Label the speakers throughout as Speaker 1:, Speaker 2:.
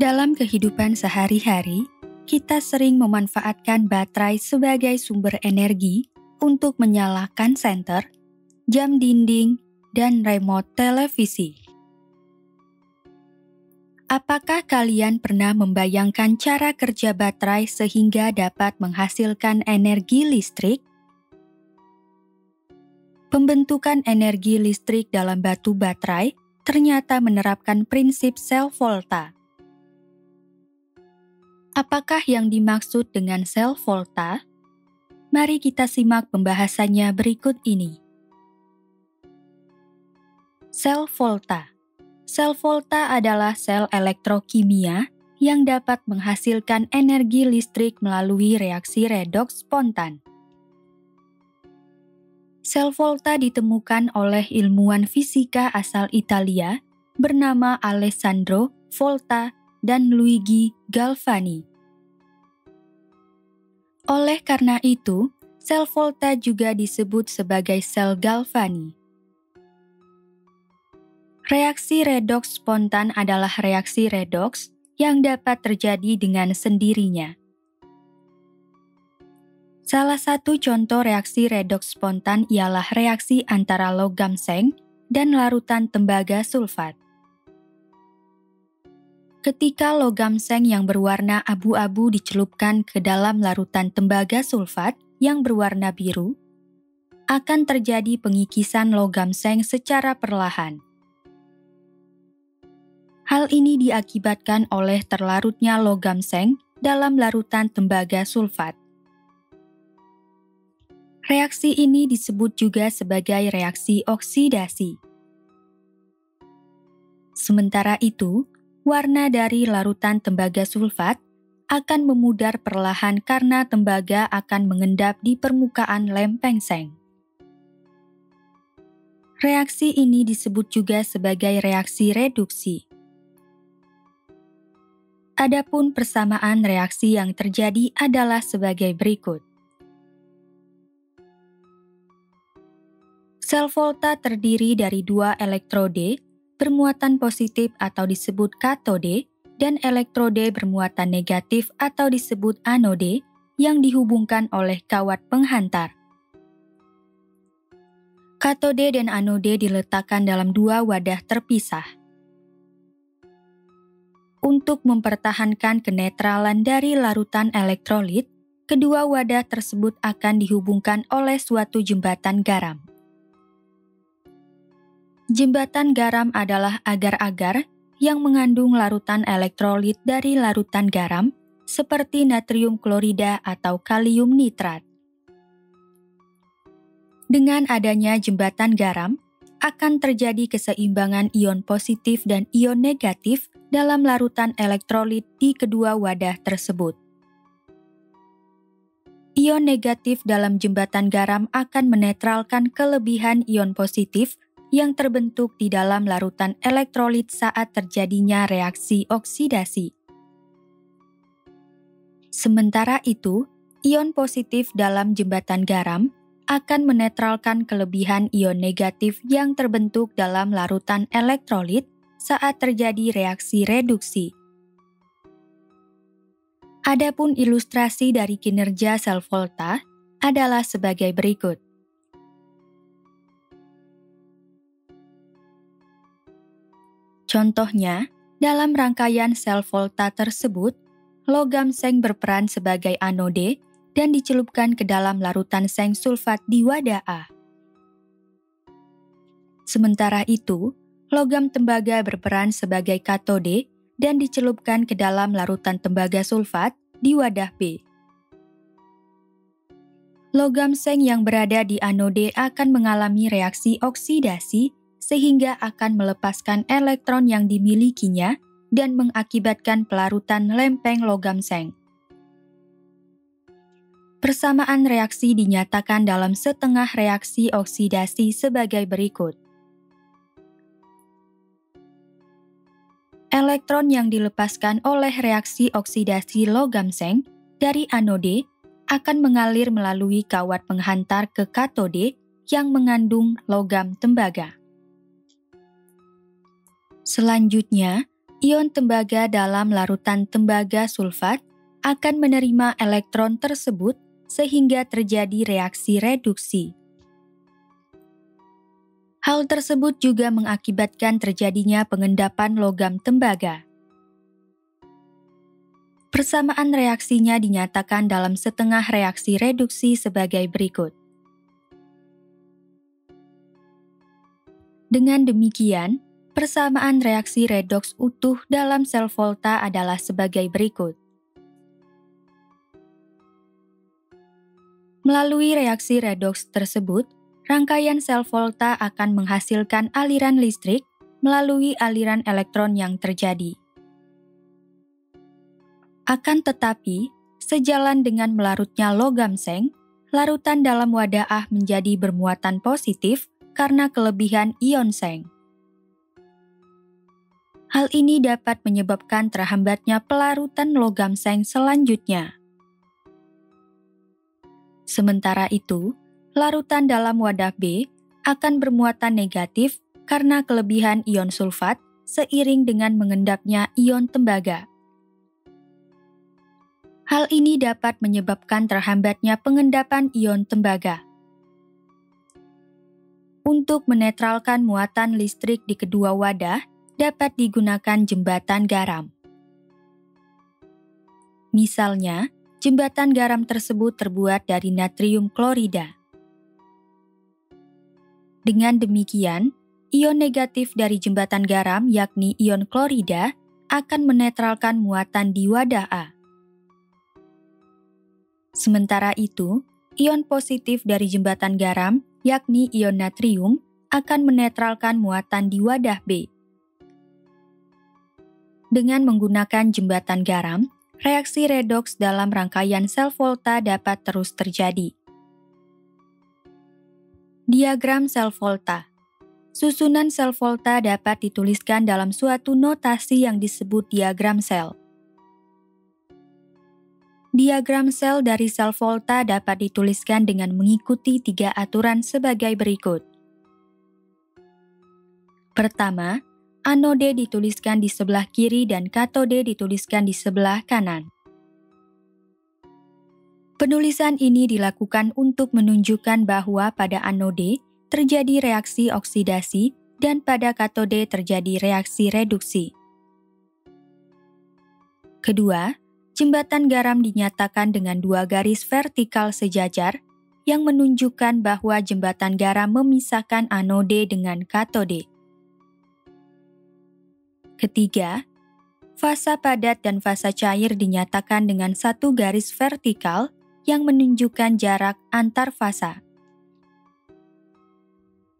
Speaker 1: Dalam kehidupan sehari-hari, kita sering memanfaatkan baterai sebagai sumber energi untuk menyalakan senter, jam dinding, dan remote televisi. Apakah kalian pernah membayangkan cara kerja baterai sehingga dapat menghasilkan energi listrik? Pembentukan energi listrik dalam batu baterai ternyata menerapkan prinsip sel volta. Apakah yang dimaksud dengan sel volta? Mari kita simak pembahasannya berikut ini. Sel volta. Sel volta adalah sel elektrokimia yang dapat menghasilkan energi listrik melalui reaksi redoks spontan. Sel volta ditemukan oleh ilmuwan fisika asal Italia bernama Alessandro Volta dan Luigi Galvani. Oleh karena itu, sel volta juga disebut sebagai sel Galvani. Reaksi redoks spontan adalah reaksi redoks yang dapat terjadi dengan sendirinya. Salah satu contoh reaksi redoks spontan ialah reaksi antara logam seng dan larutan tembaga sulfat. Ketika logam seng yang berwarna abu-abu dicelupkan ke dalam larutan tembaga sulfat yang berwarna biru, akan terjadi pengikisan logam seng secara perlahan. Hal ini diakibatkan oleh terlarutnya logam seng dalam larutan tembaga sulfat. Reaksi ini disebut juga sebagai reaksi oksidasi. Sementara itu, warna dari larutan tembaga sulfat akan memudar perlahan karena tembaga akan mengendap di permukaan lempeng seng. Reaksi ini disebut juga sebagai reaksi reduksi. Adapun persamaan reaksi yang terjadi adalah sebagai berikut. Sel volta terdiri dari dua elektrode bermuatan positif atau disebut katode, dan elektrode bermuatan negatif atau disebut anode yang dihubungkan oleh kawat penghantar. Katode dan anode diletakkan dalam dua wadah terpisah. Untuk mempertahankan kenetralan dari larutan elektrolit, kedua wadah tersebut akan dihubungkan oleh suatu jembatan garam. Jembatan garam adalah agar-agar yang mengandung larutan elektrolit dari larutan garam, seperti natrium klorida atau kalium nitrat. Dengan adanya jembatan garam, akan terjadi keseimbangan ion positif dan ion negatif dalam larutan elektrolit di kedua wadah tersebut. Ion negatif dalam jembatan garam akan menetralkan kelebihan ion positif yang terbentuk di dalam larutan elektrolit saat terjadinya reaksi oksidasi. Sementara itu, ion positif dalam jembatan garam akan menetralkan kelebihan ion negatif yang terbentuk dalam larutan elektrolit saat terjadi reaksi reduksi. Adapun ilustrasi dari kinerja sel volta adalah sebagai berikut. Contohnya, dalam rangkaian sel volta tersebut, logam seng berperan sebagai anode dan dicelupkan ke dalam larutan seng sulfat di wadah A. Sementara itu, logam tembaga berperan sebagai katode dan dicelupkan ke dalam larutan tembaga sulfat di wadah B. Logam seng yang berada di anode akan mengalami reaksi oksidasi sehingga akan melepaskan elektron yang dimilikinya dan mengakibatkan pelarutan lempeng logam seng. Persamaan reaksi dinyatakan dalam setengah reaksi oksidasi sebagai berikut. Elektron yang dilepaskan oleh reaksi oksidasi logam seng dari anode akan mengalir melalui kawat penghantar ke katode yang mengandung logam tembaga. Selanjutnya, Ion tembaga dalam larutan tembaga sulfat akan menerima elektron tersebut sehingga terjadi reaksi reduksi. Hal tersebut juga mengakibatkan terjadinya pengendapan logam tembaga. Persamaan reaksinya dinyatakan dalam setengah reaksi reduksi sebagai berikut. Dengan demikian, persamaan reaksi redoks utuh dalam sel volta adalah sebagai berikut. Melalui reaksi redoks tersebut, rangkaian sel volta akan menghasilkan aliran listrik melalui aliran elektron yang terjadi. Akan tetapi, sejalan dengan melarutnya logam seng, larutan dalam wadah Ah menjadi bermuatan positif karena kelebihan ion seng. Hal ini dapat menyebabkan terhambatnya pelarutan logam seng selanjutnya. Sementara itu, larutan dalam wadah B akan bermuatan negatif karena kelebihan ion sulfat seiring dengan mengendapnya ion tembaga. Hal ini dapat menyebabkan terhambatnya pengendapan ion tembaga. Untuk menetralkan muatan listrik di kedua wadah, dapat digunakan jembatan garam. Misalnya, jembatan garam tersebut terbuat dari natrium klorida. Dengan demikian, ion negatif dari jembatan garam yakni ion klorida akan menetralkan muatan di wadah A. Sementara itu, ion positif dari jembatan garam, yakni ion natrium, akan menetralkan muatan di wadah B. Dengan menggunakan jembatan garam, reaksi redoks dalam rangkaian sel volta dapat terus terjadi. Diagram sel volta. Susunan sel volta dapat dituliskan dalam suatu notasi yang disebut diagram sel. Diagram sel dari sel volta dapat dituliskan dengan mengikuti 3 aturan sebagai berikut. Pertama, anode dituliskan di sebelah kiri dan katode dituliskan di sebelah kanan. Penulisan ini dilakukan untuk menunjukkan bahwa pada anode terjadi reaksi oksidasi dan pada katode terjadi reaksi reduksi. Kedua, jembatan garam dinyatakan dengan 2 garis vertikal sejajar yang menunjukkan bahwa jembatan garam memisahkan anode dengan katode. Ketiga, fasa padat dan fasa cair dinyatakan dengan 1 garis vertikal yang menunjukkan jarak antar fasa.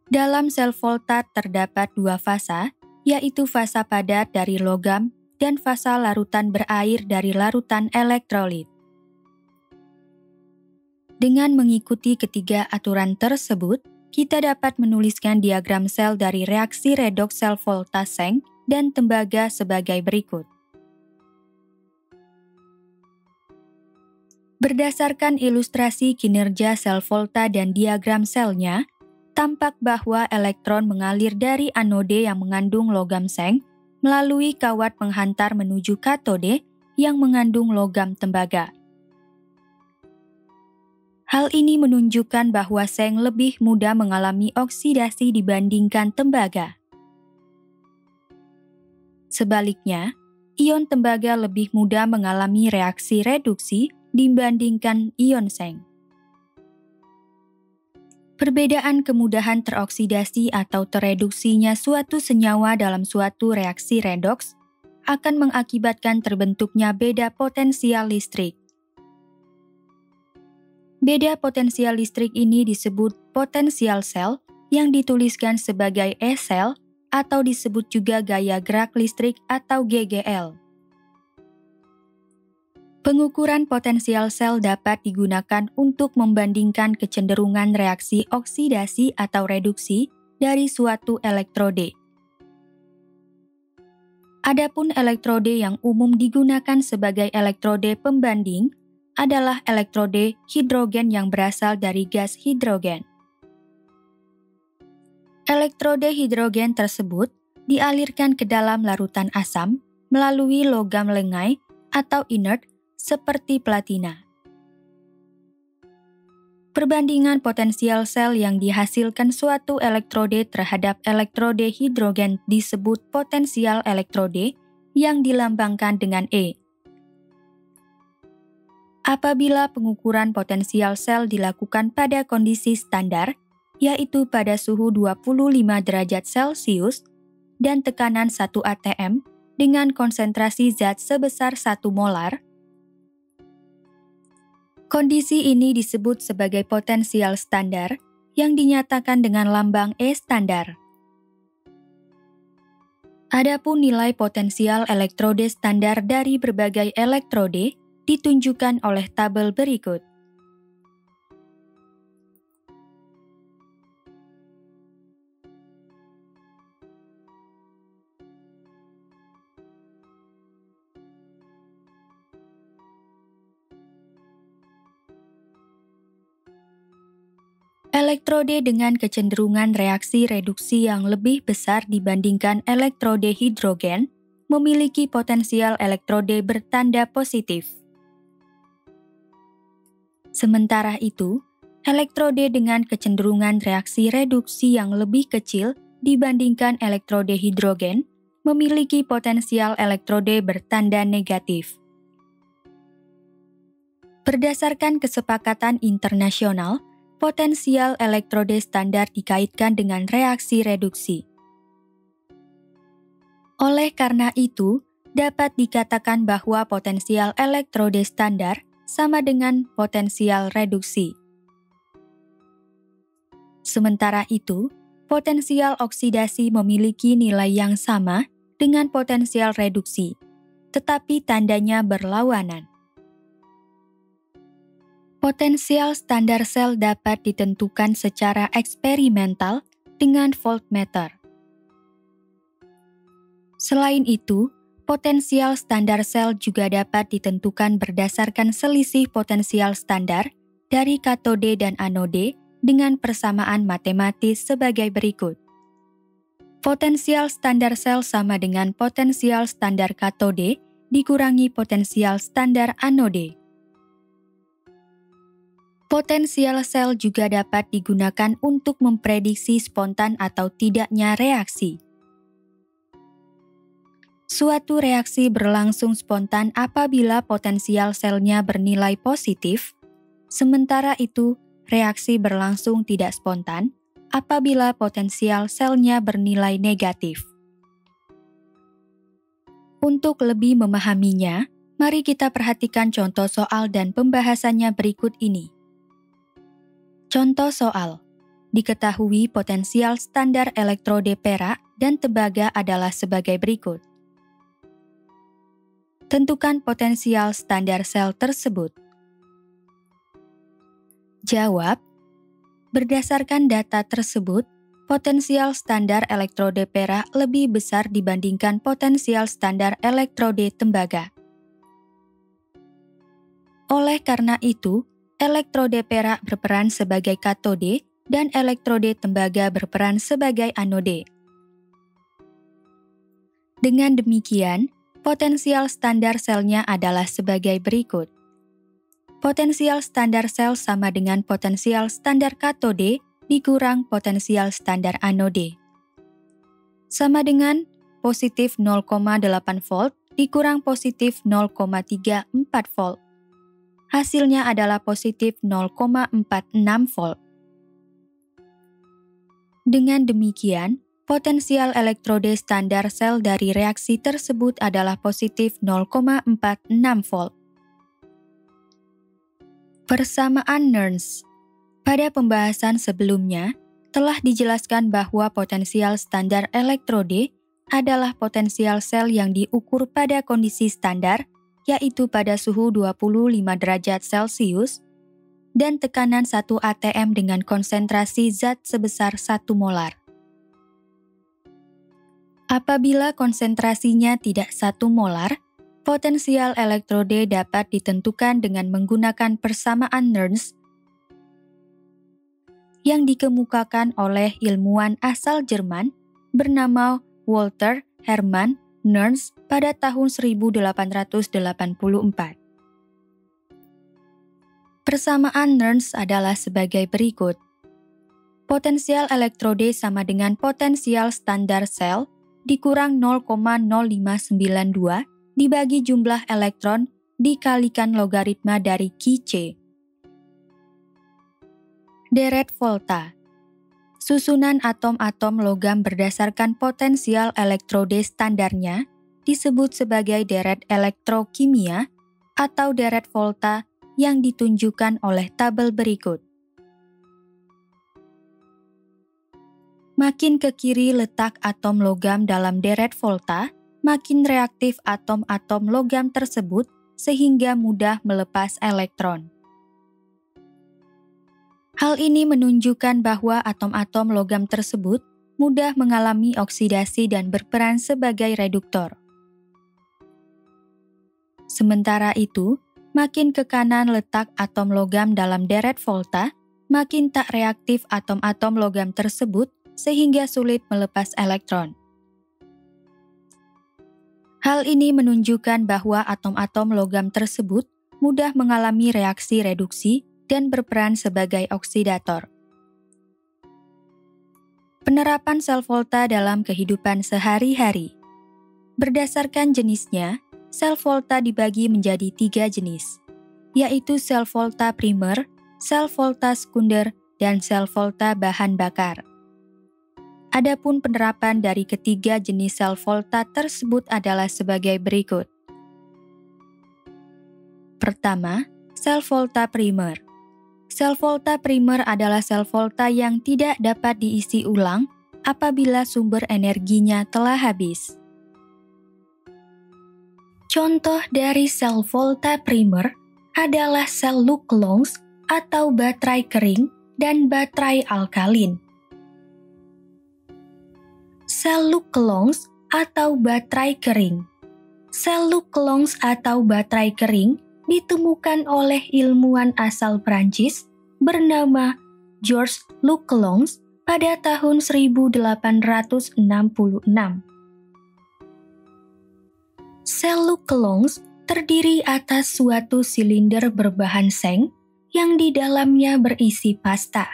Speaker 1: Dalam sel volta terdapat 2 fasa, yaitu fasa padat dari logam dan fasa larutan berair dari larutan elektrolit. Dengan mengikuti ketiga aturan tersebut, kita dapat menuliskan diagram sel dari reaksi redoks sel volta seng dan tembaga sebagai berikut. Berdasarkan ilustrasi kinerja sel volta dan diagram selnya, tampak bahwa elektron mengalir dari anode yang mengandung logam seng melalui kawat penghantar menuju katode yang mengandung logam tembaga. Hal ini menunjukkan bahwa seng lebih mudah mengalami oksidasi dibandingkan tembaga. Sebaliknya, ion tembaga lebih mudah mengalami reaksi reduksi dibandingkan ion seng. Perbedaan kemudahan teroksidasi atau tereduksinya suatu senyawa dalam suatu reaksi redoks akan mengakibatkan terbentuknya beda potensial listrik. Beda potensial listrik ini disebut potensial sel yang dituliskan sebagai E sel atau disebut juga gaya gerak listrik atau GGL. Pengukuran potensial sel dapat digunakan untuk membandingkan kecenderungan reaksi oksidasi atau reduksi dari suatu elektrode. Adapun elektrode yang umum digunakan sebagai elektrode pembanding adalah elektrode hidrogen yang berasal dari gas hidrogen. Elektrode hidrogen tersebut dialirkan ke dalam larutan asam melalui logam lengai atau inert seperti platina. Perbandingan potensial sel yang dihasilkan suatu elektrode terhadap elektrode hidrogen disebut potensial elektrode yang dilambangkan dengan E. Apabila pengukuran potensial sel dilakukan pada kondisi standar, yaitu pada suhu 25 derajat Celcius dan tekanan 1 atm dengan konsentrasi zat sebesar 1 molar, kondisi ini disebut sebagai potensial standar yang dinyatakan dengan lambang E standar. Adapun nilai potensial elektrode standar dari berbagai elektrode ditunjukkan oleh tabel berikut. Elektrode dengan kecenderungan reaksi reduksi yang lebih besar dibandingkan elektrode hidrogen memiliki potensial elektrode bertanda positif. Sementara itu, elektrode dengan kecenderungan reaksi reduksi yang lebih kecil dibandingkan elektrode hidrogen memiliki potensial elektrode bertanda negatif. Berdasarkan kesepakatan internasional, potensial elektrode standar dikaitkan dengan reaksi reduksi. Oleh karena itu, dapat dikatakan bahwa potensial elektrode standar sama dengan potensial reduksi. Sementara itu, potensial oksidasi memiliki nilai yang sama dengan potensial reduksi, tetapi tandanya berlawanan. Potensial standar sel dapat ditentukan secara eksperimental dengan voltmeter. Selain itu, potensial standar sel juga dapat ditentukan berdasarkan selisih potensial standar dari katode dan anode dengan persamaan matematis sebagai berikut. Potensial standar sel sama dengan potensial standar katode dikurangi potensial standar anode. Potensial sel juga dapat digunakan untuk memprediksi spontan atau tidaknya reaksi. Suatu reaksi berlangsung spontan apabila potensial selnya bernilai positif, sementara itu reaksi berlangsung tidak spontan apabila potensial selnya bernilai negatif. Untuk lebih memahaminya, mari kita perhatikan contoh soal dan pembahasannya berikut ini. Contoh soal. Diketahui potensial standar elektrode perak dan tembaga adalah sebagai berikut. Tentukan potensial standar sel tersebut. Jawab. Berdasarkan data tersebut, potensial standar elektrode perak lebih besar dibandingkan potensial standar elektrode tembaga. Oleh karena itu, elektrode perak berperan sebagai katode dan elektrode tembaga berperan sebagai anode. Dengan demikian, potensial standar selnya adalah sebagai berikut. Potensial standar sel sama dengan potensial standar katode dikurang potensial standar anode. Sama dengan positif 0,8 volt dikurang positif 0,34 volt. Hasilnya adalah positif 0,46 volt. Dengan demikian, potensial elektrode standar sel dari reaksi tersebut adalah positif 0,46 volt. Persamaan Nernst. Pada pembahasan sebelumnya, telah dijelaskan bahwa potensial standar elektrode adalah potensial sel yang diukur pada kondisi standar, yaitu pada suhu 25 derajat Celcius dan tekanan 1 atm dengan konsentrasi zat sebesar 1 molar. Apabila konsentrasinya tidak 1 molar, potensial elektrode dapat ditentukan dengan menggunakan persamaan Nernst yang dikemukakan oleh ilmuwan asal Jerman bernama Walter Hermann Nernst pada tahun 1884. Persamaan Nernst adalah sebagai berikut. Potensial elektrode sama dengan potensial standar sel dikurang 0,0592 dibagi jumlah elektron dikalikan logaritma dari Ki C. Deret volta. Susunan atom-atom logam berdasarkan potensial elektrode standarnya disebut sebagai deret elektrokimia atau deret volta yang ditunjukkan oleh tabel berikut. Makin ke kiri letak atom logam dalam deret volta, makin reaktif atom-atom logam tersebut sehingga mudah melepas elektron. Hal ini menunjukkan bahwa atom-atom logam tersebut mudah mengalami oksidasi dan berperan sebagai reduktor. Sementara itu, makin ke kanan letak atom logam dalam deret volta, makin tak reaktif atom-atom logam tersebut sehingga sulit melepas elektron. Hal ini menunjukkan bahwa atom-atom logam tersebut mudah mengalami reaksi reduksi dan berperan sebagai oksidator. Penerapan sel volta dalam kehidupan sehari-hari. Berdasarkan jenisnya, sel volta dibagi menjadi 3 jenis, yaitu sel volta primer, sel volta sekunder, dan sel volta bahan bakar. Adapun penerapan dari ketiga jenis sel volta tersebut adalah sebagai berikut. Pertama, sel volta primer. Sel volta primer adalah sel volta yang tidak dapat diisi ulang apabila sumber energinya telah habis. Contoh dari sel volta primer adalah sel Luke-Longs atau baterai kering dan baterai alkalin. Sel Luke-Longs atau baterai kering. Sel Luke-Longs atau baterai kering ditemukan oleh ilmuwan asal Prancis bernama Georges Luke-Longs pada tahun 1866. Sel Luke-Longs terdiri atas suatu silinder berbahan seng yang di dalamnya berisi pasta,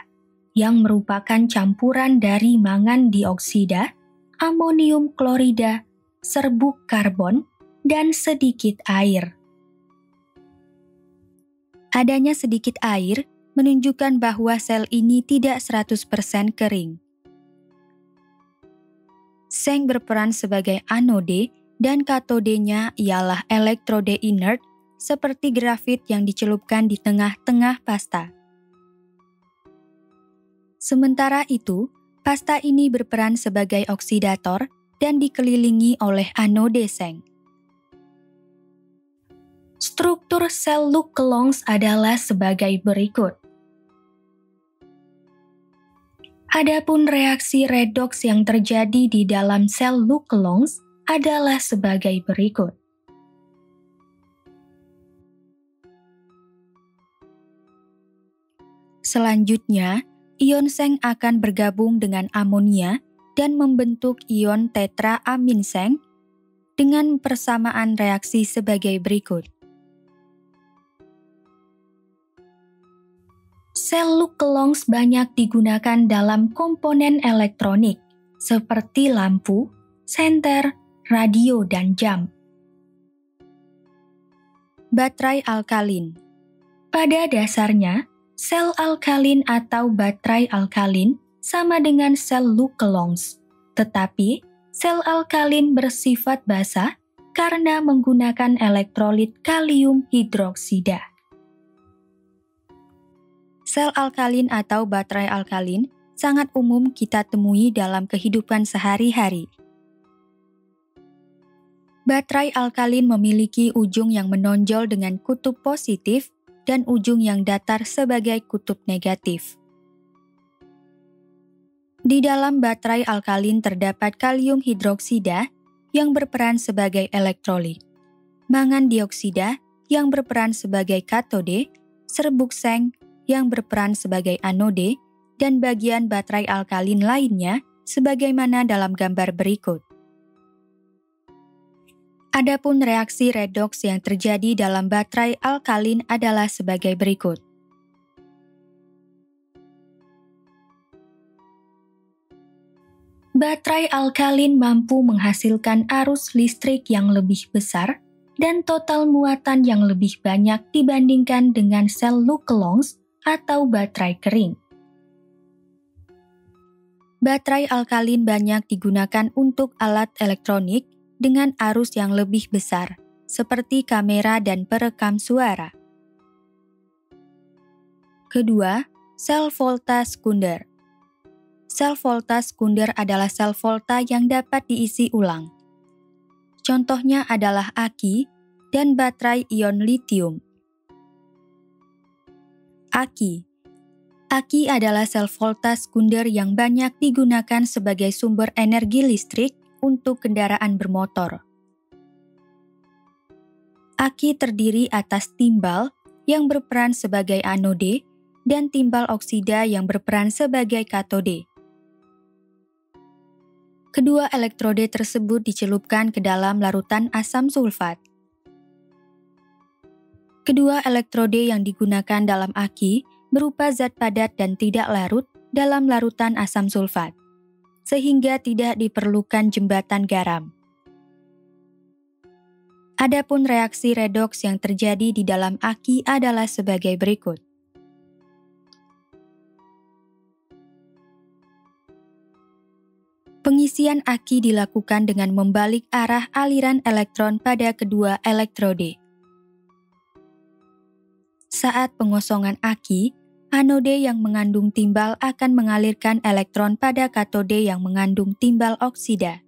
Speaker 1: yang merupakan campuran dari mangan dioksida, amonium klorida, serbuk karbon, dan sedikit air. Adanya sedikit air menunjukkan bahwa sel ini tidak 100% kering. Seng berperan sebagai anode dan katodenya ialah elektrode inert seperti grafit yang dicelupkan di tengah-tengah pasta. Sementara itu, pasta ini berperan sebagai oksidator dan dikelilingi oleh anode seng. Struktur sel Luke-Longs adalah sebagai berikut. Adapun reaksi redoks yang terjadi di dalam sel Luke-Longs adalah sebagai berikut. Selanjutnya, ion seng akan bergabung dengan amonia dan membentuk ion tetraamin seng dengan persamaan reaksi sebagai berikut. Sel Luke-Longs banyak digunakan dalam komponen elektronik seperti lampu, senter, radio, dan jam. Baterai alkalin. Pada dasarnya, sel alkalin atau baterai alkalin sama dengan sel Luke-Longs, tetapi sel alkalin bersifat basa karena menggunakan elektrolit kalium hidroksida. Sel alkalin atau baterai alkalin sangat umum kita temui dalam kehidupan sehari-hari. Baterai alkalin memiliki ujung yang menonjol dengan kutub positif dan ujung yang datar sebagai kutub negatif. Di dalam baterai alkalin terdapat kalium hidroksida yang berperan sebagai elektrolit, mangan dioksida yang berperan sebagai katode, serbuk seng yang berperan sebagai anode, dan bagian baterai alkalin lainnya sebagaimana dalam gambar berikut. Adapun reaksi redoks yang terjadi dalam baterai alkalin adalah sebagai berikut. Baterai alkalin mampu menghasilkan arus listrik yang lebih besar dan total muatan yang lebih banyak dibandingkan dengan sel Luke-Longs atau baterai kering. Baterai alkalin banyak digunakan untuk alat elektronik dengan arus yang lebih besar, seperti kamera dan perekam suara. Kedua, sel volta sekunder. Sel volta sekunder adalah sel volta yang dapat diisi ulang. Contohnya adalah aki dan baterai ion litium. Aki adalah sel volta sekunder yang banyak digunakan sebagai sumber energi listrik untuk kendaraan bermotor. Aki terdiri atas timbal yang berperan sebagai anode dan timbal oksida yang berperan sebagai katode. Kedua elektrode tersebut dicelupkan ke dalam larutan asam sulfat. Kedua elektrode yang digunakan dalam aki berupa zat padat dan tidak larut dalam larutan asam sulfat, sehingga tidak diperlukan jembatan garam. Adapun reaksi redoks yang terjadi di dalam aki adalah sebagai berikut. Pengisian aki dilakukan dengan membalik arah aliran elektron pada kedua elektrode. Saat pengosongan aki, anode yang mengandung timbal akan mengalirkan elektron pada katode yang mengandung timbal oksida.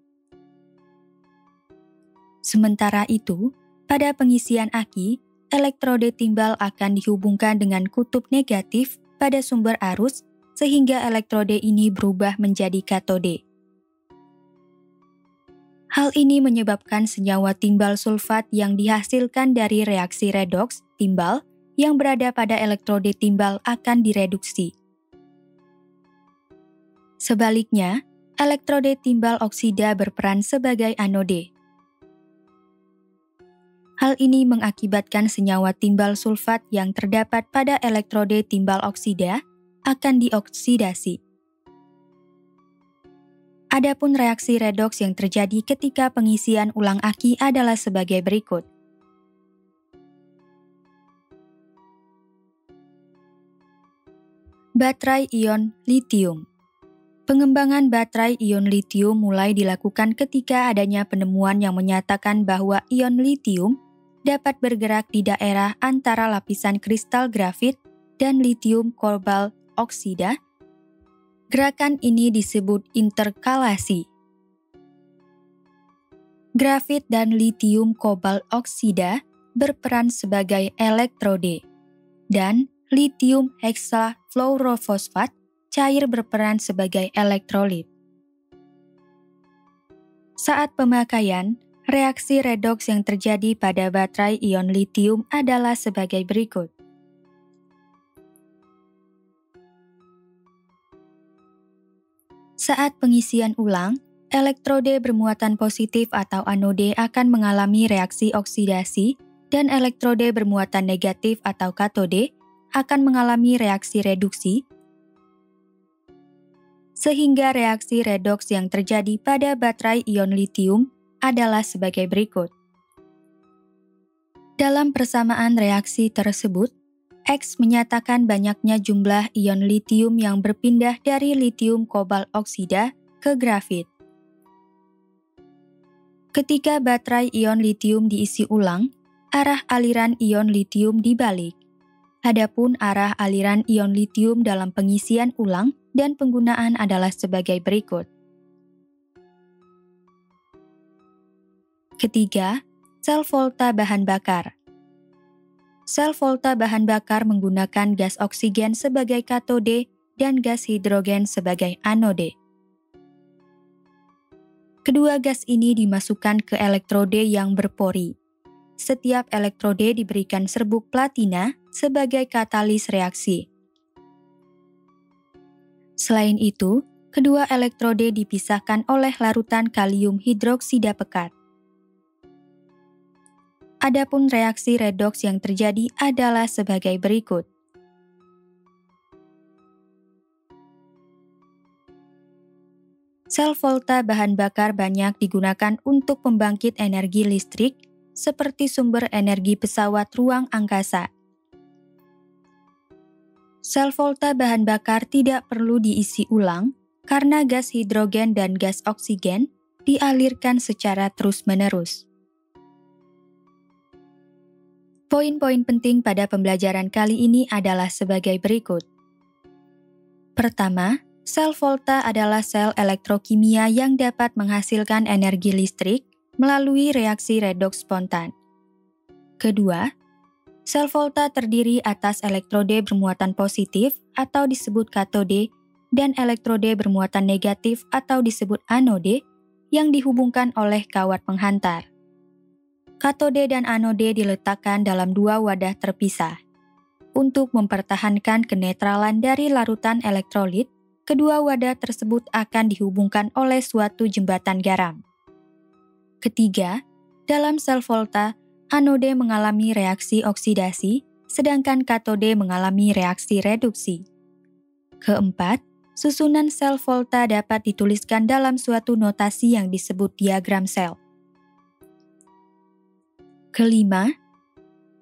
Speaker 1: Sementara itu, pada pengisian aki, elektrode timbal akan dihubungkan dengan kutub negatif pada sumber arus sehingga elektrode ini berubah menjadi katode. Hal ini menyebabkan senyawa timbal sulfat yang dihasilkan dari reaksi redoks timbal yang berada pada elektrode timbal akan direduksi. Sebaliknya, elektrode timbal oksida berperan sebagai anode. Hal ini mengakibatkan senyawa timbal sulfat yang terdapat pada elektrode timbal oksida akan dioksidasi. Adapun reaksi redoks yang terjadi ketika pengisian ulang aki adalah sebagai berikut. Baterai ion litium. Pengembangan baterai ion litium mulai dilakukan ketika adanya penemuan yang menyatakan bahwa ion litium dapat bergerak di daerah antara lapisan kristal grafit dan litium kobalt oksida. Gerakan ini disebut interkalasi. Grafit dan litium kobalt oksida berperan sebagai elektrode, dan litium hexafluorofosfat cair berperan sebagai elektrolit. Saat pemakaian, reaksi redoks yang terjadi pada baterai ion litium adalah sebagai berikut. Saat pengisian ulang, elektrode bermuatan positif atau anode akan mengalami reaksi oksidasi dan elektrode bermuatan negatif atau katode akan mengalami reaksi reduksi, sehingga reaksi redoks yang terjadi pada baterai ion litium adalah sebagai berikut. Dalam persamaan reaksi tersebut, X menyatakan banyaknya jumlah ion litium yang berpindah dari litium kobalt oksida ke grafit. Ketika baterai ion litium diisi ulang, arah aliran ion litium dibalik. Adapun arah aliran ion litium dalam pengisian ulang dan penggunaan adalah sebagai berikut. Ketiga, sel volta bahan bakar. Sel volta bahan bakar menggunakan gas oksigen sebagai katode dan gas hidrogen sebagai anode. Kedua gas ini dimasukkan ke elektrode yang berpori. Setiap elektrode diberikan serbuk platina sebagai katalis reaksi. Selain itu, kedua elektrode dipisahkan oleh larutan kalium hidroksida pekat. Adapun reaksi redoks yang terjadi adalah sebagai berikut. Sel volta bahan bakar banyak digunakan untuk pembangkit energi listrik, seperti sumber energi pesawat ruang angkasa. Sel volta bahan bakar tidak perlu diisi ulang karena gas hidrogen dan gas oksigen dialirkan secara terus-menerus. Poin-poin penting pada pembelajaran kali ini adalah sebagai berikut. Pertama, sel volta adalah sel elektrokimia yang dapat menghasilkan energi listrik melalui reaksi redoks spontan. Kedua, sel volta terdiri atas elektrode bermuatan positif atau disebut katode dan elektrode bermuatan negatif atau disebut anode yang dihubungkan oleh kawat penghantar. Katode dan anode diletakkan dalam dua wadah terpisah. Untuk mempertahankan kenetralan dari larutan elektrolit, kedua wadah tersebut akan dihubungkan oleh suatu jembatan garam. Ketiga, dalam sel volta, anode mengalami reaksi oksidasi, sedangkan katode mengalami reaksi reduksi. Keempat, susunan sel volta dapat dituliskan dalam suatu notasi yang disebut diagram sel. Kelima,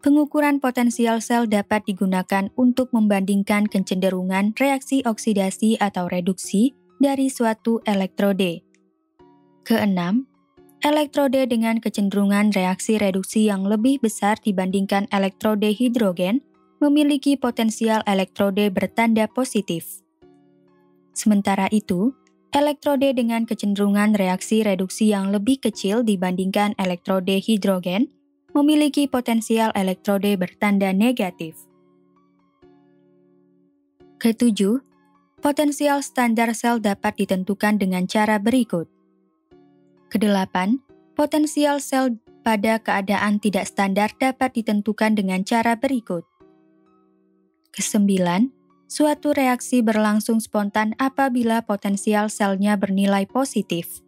Speaker 1: pengukuran potensial sel dapat digunakan untuk membandingkan kecenderungan reaksi oksidasi atau reduksi dari suatu elektrode. Keenam, elektrode dengan kecenderungan reaksi reduksi yang lebih besar dibandingkan elektrode hidrogen memiliki potensial elektrode bertanda positif. Sementara itu, elektrode dengan kecenderungan reaksi reduksi yang lebih kecil dibandingkan elektrode hidrogen memiliki potensial elektrode bertanda negatif. Ketujuh, potensial standar sel dapat ditentukan dengan cara berikut. Kedelapan, potensial sel pada keadaan tidak standar dapat ditentukan dengan cara berikut. Kesembilan, suatu reaksi berlangsung spontan apabila potensial selnya bernilai positif.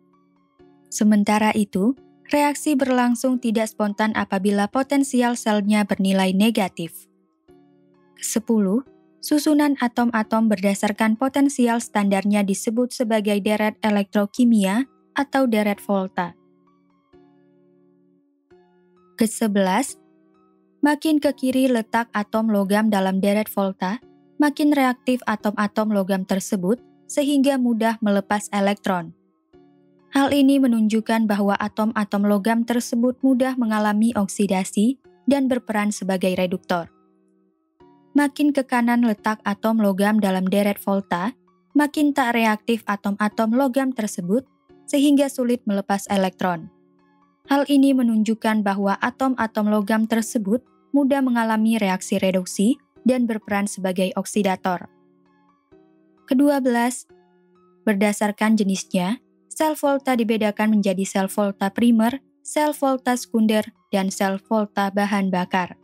Speaker 1: Sementara itu, reaksi berlangsung tidak spontan apabila potensial selnya bernilai negatif. Ke-10, susunan atom-atom berdasarkan potensial standarnya disebut sebagai deret elektrokimia atau deret volta. Ke-11, makin ke kiri letak atom logam dalam deret volta, makin reaktif atom-atom logam tersebut sehingga mudah melepas elektron. Hal ini menunjukkan bahwa atom-atom logam tersebut mudah mengalami oksidasi dan berperan sebagai reduktor. Makin ke kanan letak atom logam dalam deret volta, makin tak reaktif atom-atom logam tersebut sehingga sulit melepas elektron. Hal ini menunjukkan bahwa atom-atom logam tersebut mudah mengalami reaksi reduksi dan berperan sebagai oksidator. Ke-12, berdasarkan jenisnya, sel volta dibedakan menjadi sel volta primer, sel volta sekunder, dan sel volta bahan bakar.